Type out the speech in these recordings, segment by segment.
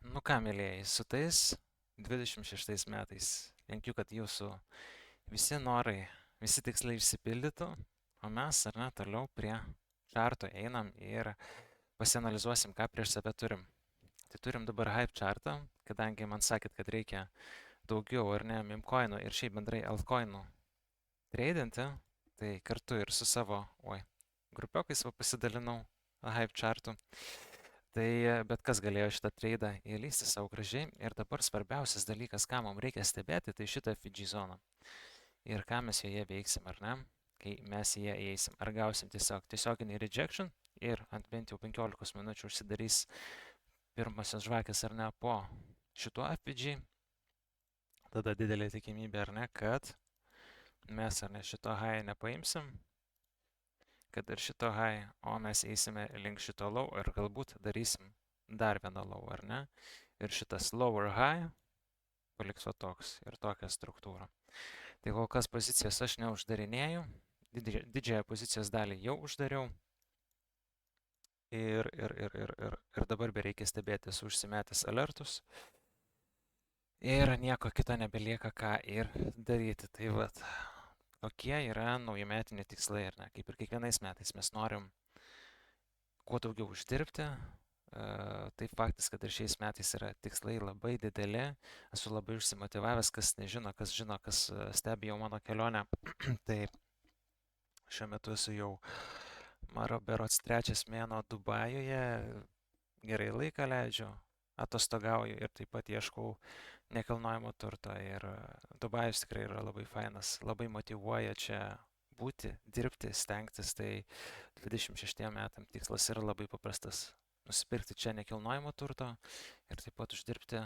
Nu ką, mėlyjeji, su tais 26 metais linkiu, kad jūsų visi norai, visi tikslai išsipildytų, o mes, ar ne, toliau prie čarto einam ir pasianalizuosim, ką prieš save turim. Tai turim dabar hype čartą, kadangi man sakėt, kad reikia daugiau, ar ne, mimcoinų ir šiaip bendrai altcoinų treidinti, tai kartu ir su savo, grupiokais pasidalinau hype čartu. Tai bet kas galėjo šitą treidą įlysti savo gražiai. Ir dabar svarbiausias dalykas, ką mums reikia stebėti, tai šitą Fidži zoną. Ir ką mes joje veiksim, ar ne? Kai mes į ją įeisim. Ar gausim tiesioginį rejection ir ant bent jau 15 minučių užsidarys pirmosios žvakės, ar ne, po šituo Fidži. Tada didelė tikimybė, ar ne, kad mes, ar ne, šito high nepaimsim. Kad ir šito high, o mes eisime link šito low ir galbūt darysim dar vieną low, ar ne? Ir šitas lower high paliks va toks ir tokią struktūrą. Tai kol kas pozicijas aš neuždarinėju, didžiąją pozicijos dalį jau uždariau. Ir dabar bereikia stebėtis užsimetęs alertus. Ir nieko kito nebelieka ką ir daryti. Tai vat, kokie yra naujametiniai tikslai, ar ne? Kaip ir kiekvienais metais mes norim kuo daugiau uždirbti. Tai faktas, kad ir šiais metais yra tikslai labai dideli. Esu labai užsimotyvavęs, kas nežino, kas žino, kas stebi jau mano kelionę. Tai šiuo metu esu jau mano berods 3 mėnuo Dubajuje. Gerai laiką leidžiu, atostogauju ir taip pat ieškau nekilnojamo turto. Ir Dubajus tikrai yra labai fainas, labai motyvuoja čia būti, dirbti, stengtis. Tai 26 metam tikslas yra labai paprastas. Nusipirkti čia nekilnojamo turto ir taip pat uždirbti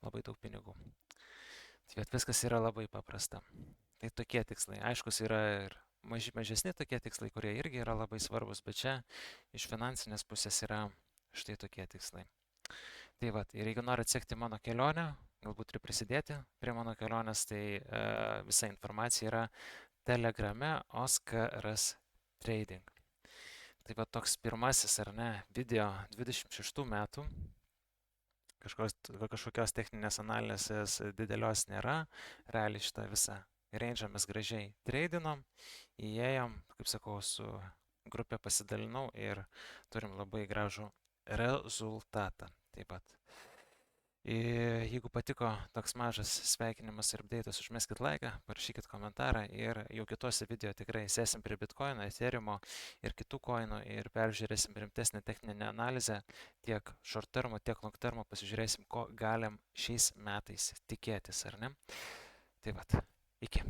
labai daug pinigų. Tai viskas yra labai paprasta. Tai tokie tikslai. Aiškus yra ir mažesni tokie tikslai, kurie irgi yra labai svarbus, bet čia iš finansinės pusės yra štai tokie tikslai. Tai va, ir jeigu norit sekti mano kelionę, galbūt ir prisidėti prie mano kelionės, tai visa informacija yra Telegrame Oskaras Trading. Tai va toks pirmasis, ar ne, video 26 metų. Kažkokios techninės analizės didelios nėra. Realiai šitą visą range'ą mes gražiai tradinom, įėjom, kaip sakau, su grupė pasidalinau ir turim labai gražų rezultatą. Taip pat. Ir jeigu patiko toks mažas sveikinimas ir update'as, užmeskit laiką, parašykit komentarą ir jau kitose video tikrai sėsim prie Bitcoino, Ethereumo ir kitų coinų ir peržiūrėsim rimtesnę techninę analizę tiek short termo, tiek long termo, pasižiūrėsim, ko galim šiais metais tikėtis, ar ne? Tai vat, iki.